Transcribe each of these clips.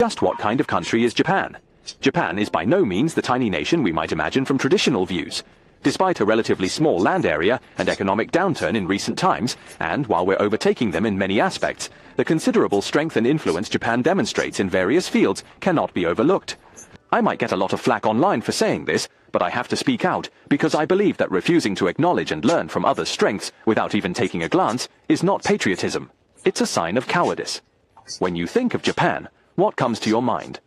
Just what kind of country is Japan? Japan is by no means the tiny nation we might imagine from traditional views. Despite a relatively small land area and economic downturn in recent times, and while we're overtaking them in many aspects, the considerable strength and influence Japan demonstrates in various fields cannot be overlooked. I might get a lot of flack online for saying this, but I have to speak out, because I believe that refusing to acknowledge and learn from others' strengths without even taking a glance is not patriotism. It's a sign of cowardice. When you think of Japan, what comes to your mind?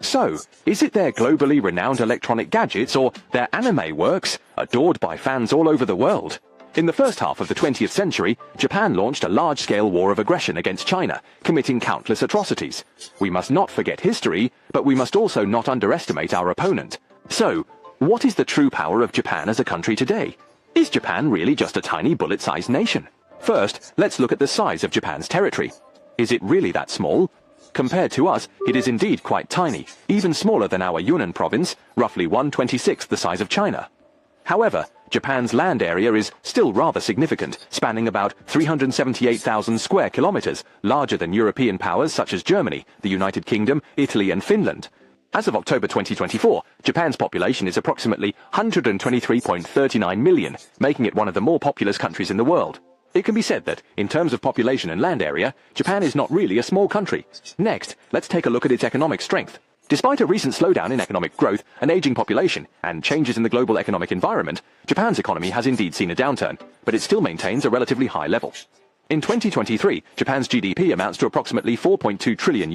So, is it their globally renowned electronic gadgets or their anime works, adored by fans all over the world? In the first half of the 20th century, Japan launched a large-scale war of aggression against China, committing countless atrocities. We must not forget history, but we must also not underestimate our opponent. So, what is the true power of Japan as a country today? Is Japan really just a tiny bullet-sized nation? First, let's look at the size of Japan's territory. Is it really that small? Compared to us, it is indeed quite tiny, even smaller than our Yunnan province, roughly 1/26th the size of China. However, Japan's land area is still rather significant, spanning about 378,000 square kilometers, larger than European powers such as Germany, the United Kingdom, Italy and Finland. As of October 2024, Japan's population is approximately 123.39 million, making it one of the more populous countries in the world. It can be said that, in terms of population and land area, Japan is not really a small country. Next, let's take a look at its economic strength. Despite a recent slowdown in economic growth, an aging population, and changes in the global economic environment, Japan's economy has indeed seen a downturn, but it still maintains a relatively high level. In 2023, Japan's GDP amounts to approximately $4.2 trillion,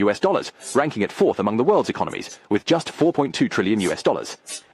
ranking it fourth among the world's economies, with just $4.2 trillion.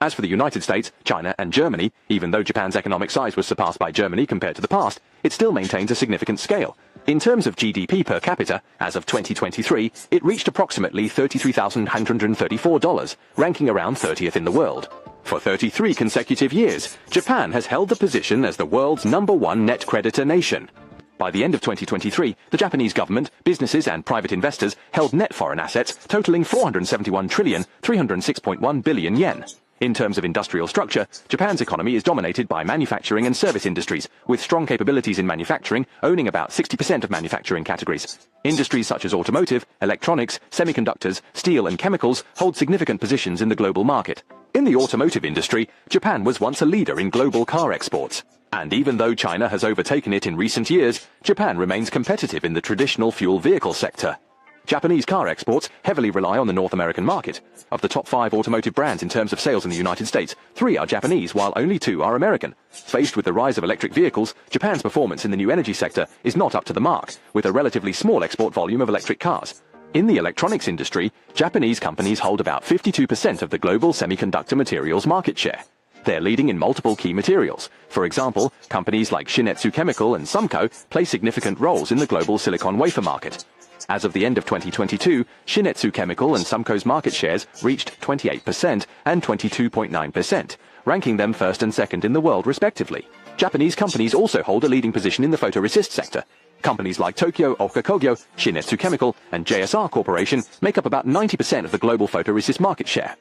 As for the United States, China and Germany, even though Japan's economic size was surpassed by Germany compared to the past, it still maintains a significant scale. In terms of GDP per capita, as of 2023, it reached approximately $33,134, ranking around 30th in the world. For 33 consecutive years, Japan has held the position as the world's #1 net creditor nation. By the end of 2023, the Japanese government, businesses and private investors held net foreign assets totaling 471,306.1 billion yen. In terms of industrial structure, Japan's economy is dominated by manufacturing and service industries, with strong capabilities in manufacturing owning about 60% of manufacturing categories. Industries such as automotive, electronics, semiconductors, steel and chemicals hold significant positions in the global market. In the automotive industry, Japan was once a leader in global car exports. And even though China has overtaken it in recent years, Japan remains competitive in the traditional fuel vehicle sector. Japanese car exports heavily rely on the North American market. Of the top 5 automotive brands in terms of sales in the United States, 3 are Japanese while only 2 are American. Faced with the rise of electric vehicles, Japan's performance in the new energy sector is not up to the mark, with a relatively small export volume of electric cars. In the electronics industry, Japanese companies hold about 52% of the global semiconductor materials market share. They're leading in multiple key materials. For example, companies like Shin-Etsu Chemical and Sumco play significant roles in the global silicon wafer market. As of the end of 2022, Shin-Etsu Chemical and Sumco's market shares reached 28% and 22.9%, ranking them first and second in the world respectively. Japanese companies also hold a leading position in the photoresist sector. Companies like Tokyo Oka Kogyo, Shin-Etsu Chemical, and JSR Corporation make up about 90% of the global photoresist market share.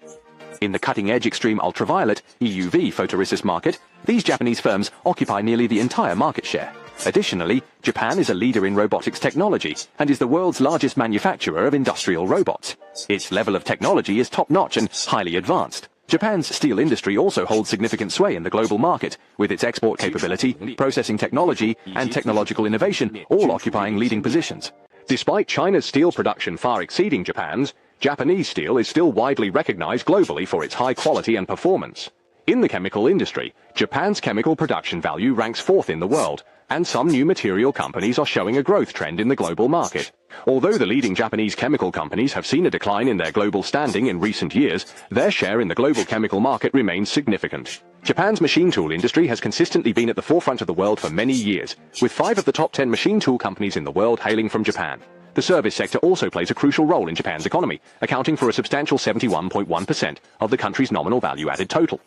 In the cutting-edge extreme ultraviolet (EUV) photoresist market, these Japanese firms occupy nearly the entire market share. Additionally, Japan is a leader in robotics technology and is the world's largest manufacturer of industrial robots. Its level of technology is top-notch and highly advanced. Japan's steel industry also holds significant sway in the global market, with its export capability, processing technology, and technological innovation all occupying leading positions. Despite China's steel production far exceeding Japan's, Japanese steel is still widely recognized globally for its high quality and performance. In the chemical industry, Japan's chemical production value ranks 4th in the world, and some new material companies are showing a growth trend in the global market. Although the leading Japanese chemical companies have seen a decline in their global standing in recent years, their share in the global chemical market remains significant. Japan's machine tool industry has consistently been at the forefront of the world for many years, with 5 of the top 10 machine tool companies in the world hailing from Japan. The service sector also plays a crucial role in Japan's economy, accounting for a substantial 71.1% of the country's nominal value-added total.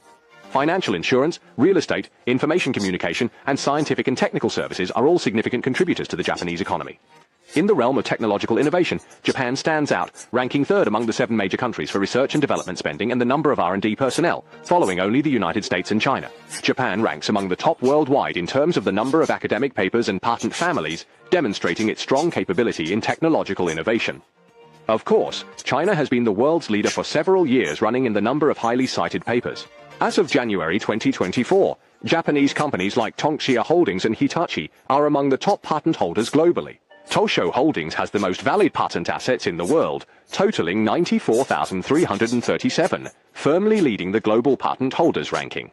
Financial insurance, real estate, information communication, and scientific and technical services are all significant contributors to the Japanese economy. In the realm of technological innovation, Japan stands out, ranking third among the 7 major countries for research and development spending and the number of R&D personnel, following only the United States and China. Japan ranks among the top worldwide in terms of the number of academic papers and patent families, demonstrating its strong capability in technological innovation. Of course, China has been the world's leader for several years, running in the number of highly cited papers. As of January 2024, Japanese companies like Tonkia Holdings and Hitachi are among the top patent holders globally. Tosho Holdings has the most valid patent assets in the world, totaling 94,337, firmly leading the global patent holders ranking.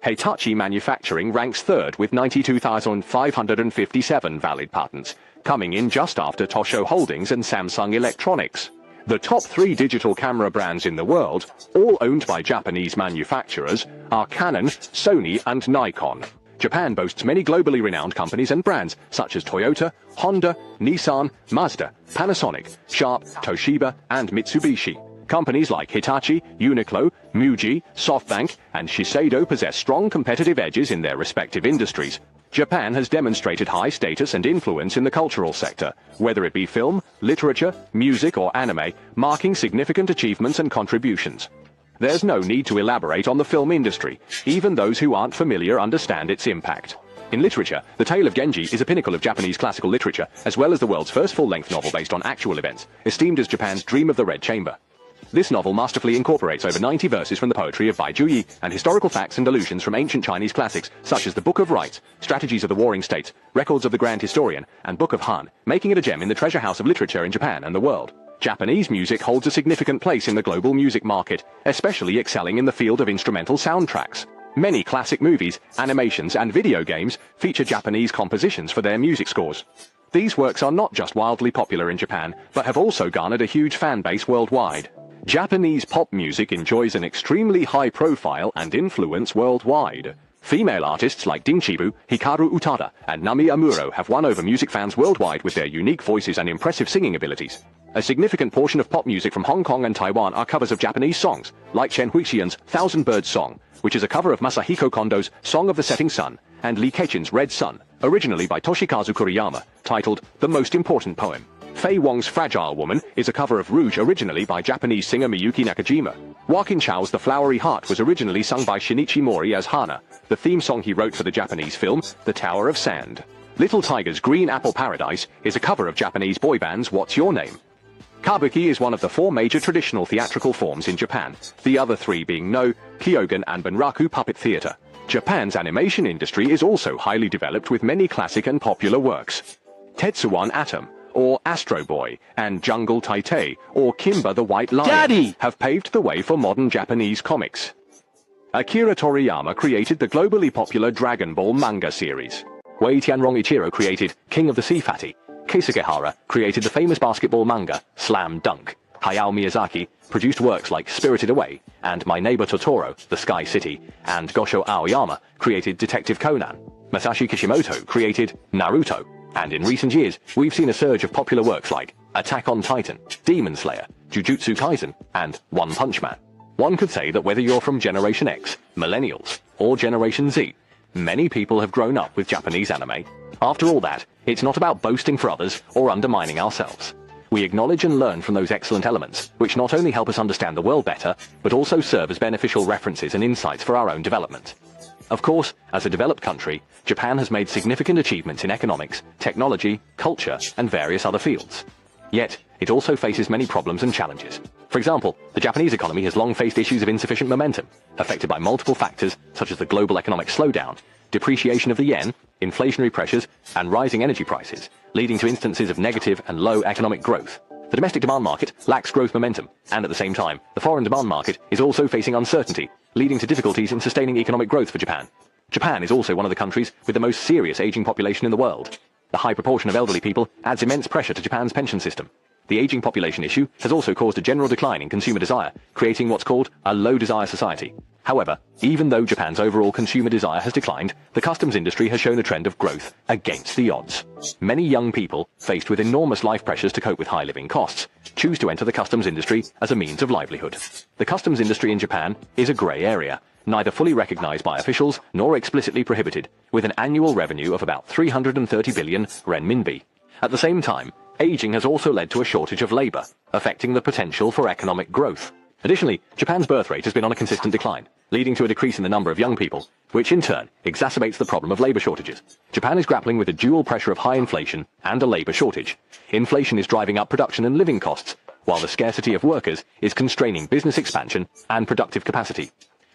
Hitachi Manufacturing ranks third with 92,557 valid patents, coming in just after Tosho Holdings and Samsung Electronics. The top 3 digital camera brands in the world, all owned by Japanese manufacturers, are Canon, Sony and Nikon. Japan boasts many globally renowned companies and brands such as Toyota, Honda, Nissan, Mazda, Panasonic, Sharp, Toshiba, and Mitsubishi. Companies like Hitachi, Uniqlo, Muji, SoftBank, and Shiseido possess strong competitive edges in their respective industries. Japan has demonstrated high status and influence in the cultural sector, whether it be film, literature, music, or anime, marking significant achievements and contributions. There's no need to elaborate on the film industry. Even those who aren't familiar understand its impact. In literature, The Tale of Genji is a pinnacle of Japanese classical literature, as well as the world's first full-length novel based on actual events, esteemed as Japan's Dream of the Red Chamber. This novel masterfully incorporates over 90 verses from the poetry of Bai Juyi and historical facts and allusions from ancient Chinese classics such as the Book of Rites, Strategies of the Warring States, Records of the Grand Historian, and Book of Han, making it a gem in the treasure house of literature in Japan and the world. Japanese music holds a significant place in the global music market, especially excelling in the field of instrumental soundtracks. Many classic movies, animations, and video games feature Japanese compositions for their music scores. These works are not just wildly popular in Japan, but have also garnered a huge fan base worldwide. Japanese pop music enjoys an extremely high profile and influence worldwide. Female artists like Dinchibu, Hikaru Utada, and Nami Amuro have won over music fans worldwide with their unique voices and impressive singing abilities. A significant portion of pop music from Hong Kong and Taiwan are covers of Japanese songs, like Chen Huixian's Thousand Birds Song, which is a cover of Masahiko Kondo's Song of the Setting Sun, and Lee Kechin's Red Sun, originally by Toshikazu Kuriyama, titled The Most Important Poem. Fei Wong's Fragile Woman is a cover of Rouge originally by Japanese singer Miyuki Nakajima. Joaquin Chow's The Flowery Heart was originally sung by Shinichi Mori as Hana, the theme song he wrote for the Japanese film The Tower of Sand. Little Tiger's Green Apple Paradise is a cover of Japanese boy band's What's Your Name? Kabuki is one of the 4 major traditional theatrical forms in Japan, the other 3 being No, Kyogen and Bunraku puppet theater. Japan's animation industry is also highly developed with many classic and popular works. Tetsuwan Atom, or Astro Boy, and Jungle Taitei, or Kimba the White Lion, have paved the way for modern Japanese comics. Akira Toriyama created the globally popular Dragon Ball manga series. Wei Tianrong Ichiro created King of the Sea Fatty. Keisugehara created the famous basketball manga Slam Dunk. Hayao Miyazaki produced works like Spirited Away and My Neighbor Totoro, The Sky City, and Gosho Aoyama created Detective Conan. Masashi Kishimoto created Naruto. And in recent years, we've seen a surge of popular works like Attack on Titan, Demon Slayer, Jujutsu Kaisen, and One Punch Man. One could say that whether you're from Generation X, Millennials, or Generation Z, many people have grown up with Japanese anime. After all that, it's not about boasting for others or undermining ourselves. We acknowledge and learn from those excellent elements, which not only help us understand the world better, but also serve as beneficial references and insights for our own development. Of course, as a developed country, Japan has made significant achievements in economics, technology, culture, and various other fields. Yet, it also faces many problems and challenges. For example, the Japanese economy has long faced issues of insufficient momentum, affected by multiple factors such as the global economic slowdown, depreciation of the yen, inflationary pressures, and rising energy prices, leading to instances of negative and low economic growth. The domestic demand market lacks growth momentum, and at the same time, the foreign demand market is also facing uncertainty, leading to difficulties in sustaining economic growth for Japan. Japan is also one of the countries with the most serious aging population in the world. The high proportion of elderly people adds immense pressure to Japan's pension system. The aging population issue has also caused a general decline in consumer desire, creating what's called a low desire society. However, even though Japan's overall consumer desire has declined, the customs industry has shown a trend of growth against the odds. Many young people, faced with enormous life pressures to cope with high living costs, choose to enter the customs industry as a means of livelihood. The customs industry in Japan is a grey area, neither fully recognized by officials nor explicitly prohibited, with an annual revenue of about 330 billion renminbi. At the same time, aging has also led to a shortage of labor, affecting the potential for economic growth. Additionally, Japan's birth rate has been on a consistent decline, leading to a decrease in the number of young people, which in turn exacerbates the problem of labor shortages. Japan is grappling with the dual pressure of high inflation and a labor shortage. Inflation is driving up production and living costs, while the scarcity of workers is constraining business expansion and productive capacity.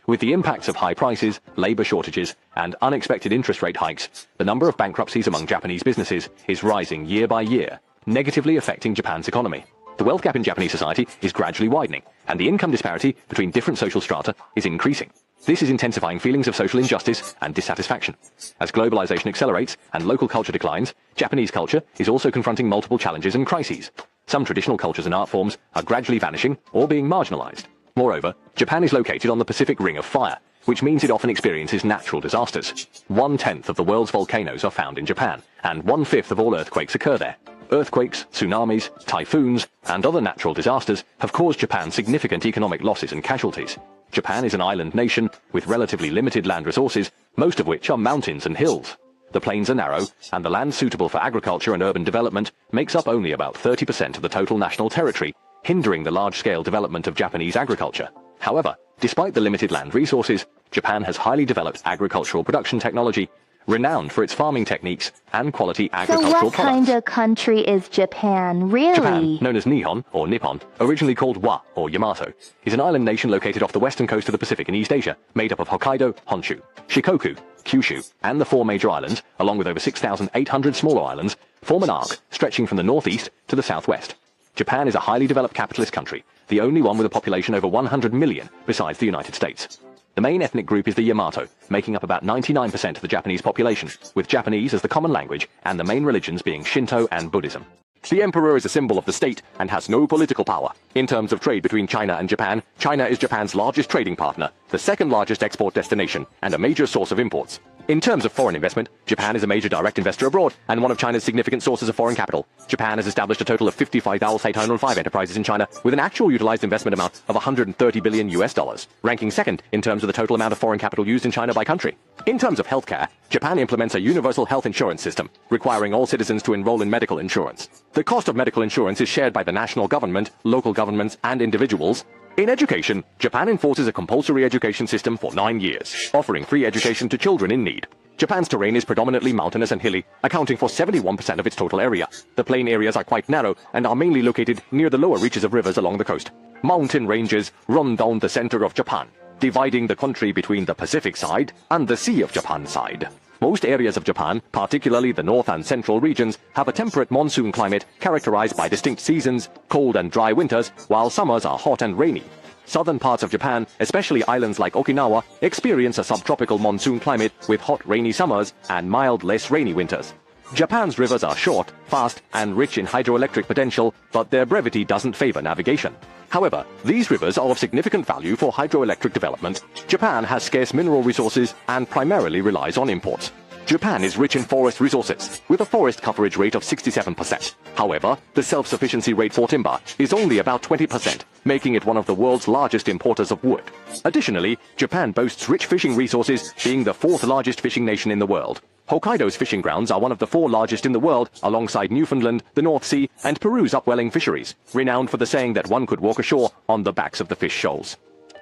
With the impacts of high prices, labor shortages, and unexpected interest rate hikes, the number of bankruptcies among Japanese businesses is rising year by year, negatively affecting Japan's economy. The wealth gap in Japanese society is gradually widening, and the income disparity between different social strata is increasing. This is intensifying feelings of social injustice and dissatisfaction. As globalization accelerates and local culture declines, Japanese culture is also confronting multiple challenges and crises. Some traditional cultures and art forms are gradually vanishing or being marginalized. Moreover, Japan is located on the Pacific Ring of Fire, which means it often experiences natural disasters. 1/10 of the world's volcanoes are found in Japan, and 1/5 of all earthquakes occur there. Earthquakes, tsunamis, typhoons, and other natural disasters have caused Japan significant economic losses and casualties. Japan is an island nation with relatively limited land resources, most of which are mountains and hills. The plains are narrow, and the land suitable for agriculture and urban development makes up only about 30% of the total national territory, hindering the large-scale development of Japanese agriculture. However, despite the limited land resources, Japan has highly developed agricultural production technology, renowned for its farming techniques and quality agricultural products. So what kind of country is Japan, really? Japan, known as Nihon, or Nippon, originally called Wa, or Yamato, is an island nation located off the western coast of the Pacific in East Asia, made up of Hokkaido, Honshu, Shikoku, Kyushu, and the four major islands, along with over 6,800 smaller islands, form an arc stretching from the northeast to the southwest. Japan is a highly developed capitalist country, the only one with a population over 100 million besides the United States. The main ethnic group is the Yamato, making up about 99% of the Japanese population, with Japanese as the common language and the main religions being Shinto and Buddhism. The emperor is a symbol of the state and has no political power. In terms of trade between China and Japan, China is Japan's largest trading partner, the second largest export destination, and a major source of imports. In terms of foreign investment, Japan is a major direct investor abroad and one of China's significant sources of foreign capital. Japan has established a total of 55,805 enterprises in China with an actual utilized investment amount of $130 billion US, ranking second in terms of the total amount of foreign capital used in China by country. In terms of healthcare, Japan implements a universal health insurance system, requiring all citizens to enroll in medical insurance. The cost of medical insurance is shared by the national government, local governments, and individuals. In education, Japan enforces a compulsory education system for 9 years, offering free education to children in need. Japan's terrain is predominantly mountainous and hilly, accounting for 71% of its total area. The plain areas are quite narrow and are mainly located near the lower reaches of rivers along the coast. Mountain ranges run down the center of Japan, dividing the country between the Pacific side and the Sea of Japan side. Most areas of Japan, particularly the north and central regions, have a temperate monsoon climate characterized by distinct seasons, cold and dry winters, while summers are hot and rainy. Southern parts of Japan, especially islands like Okinawa, experience a subtropical monsoon climate with hot rainy summers and mild, less rainy winters. Japan's rivers are short, fast, and rich in hydroelectric potential, but their brevity doesn't favor navigation. However, these rivers are of significant value for hydroelectric development. Japan has scarce mineral resources and primarily relies on imports. Japan is rich in forest resources, with a forest coverage rate of 67%. However, the self-sufficiency rate for timber is only about 20%, making it one of the world's largest importers of wood. Additionally, Japan boasts rich fishing resources, being the fourth largest fishing nation in the world. Hokkaido's fishing grounds are one of the 4 largest in the world, alongside Newfoundland, the North Sea, and Peru's upwelling fisheries, renowned for the saying that one could walk ashore on the backs of the fish shoals.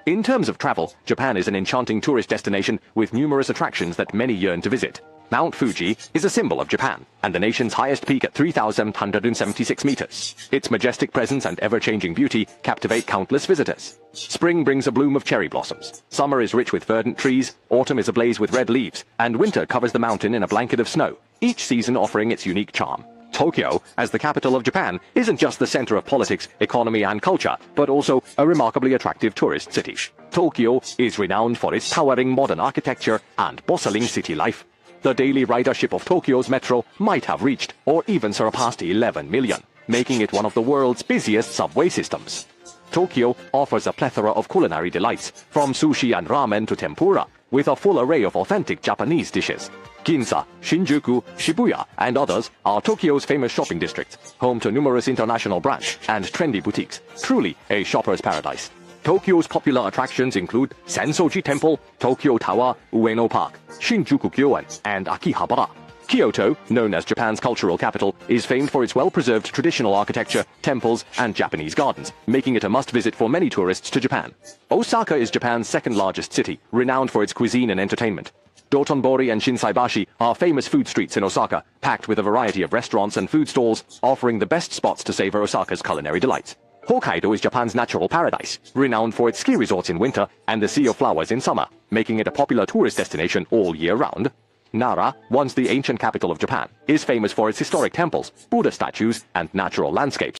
In terms of travel, Japan is an enchanting tourist destination with numerous attractions that many yearn to visit. Mount Fuji is a symbol of Japan, and the nation's highest peak at 3,176 meters. Its majestic presence and ever-changing beauty captivate countless visitors. Spring brings a bloom of cherry blossoms. Summer is rich with verdant trees, autumn is ablaze with red leaves, and winter covers the mountain in a blanket of snow, each season offering its unique charm. Tokyo, as the capital of Japan, isn't just the center of politics, economy, and culture, but also a remarkably attractive tourist city. Tokyo is renowned for its towering modern architecture and bustling city life. The daily ridership of Tokyo's metro might have reached or even surpassed 11 million, making it one of the world's busiest subway systems. Tokyo offers a plethora of culinary delights, from sushi and ramen to tempura, with a full array of authentic Japanese dishes. Ginza, Shinjuku, Shibuya, and others are Tokyo's famous shopping districts, home to numerous international brands and trendy boutiques, truly a shopper's paradise. Tokyo's popular attractions include Sensoji Temple, Tokyo Tower, Ueno Park, Shinjuku Gyoen, and Akihabara. Kyoto, known as Japan's cultural capital, is famed for its well-preserved traditional architecture, temples, and Japanese gardens, making it a must-visit for many tourists to Japan. Osaka is Japan's second-largest city, renowned for its cuisine and entertainment. Dotonbori and Shinsaibashi are famous food streets in Osaka, packed with a variety of restaurants and food stalls, offering the best spots to savor Osaka's culinary delights. Hokkaido is Japan's natural paradise, renowned for its ski resorts in winter and the Sea of Flowers in summer, making it a popular tourist destination all year round. Nara, once the ancient capital of Japan, is famous for its historic temples, Buddha statues, and natural landscapes.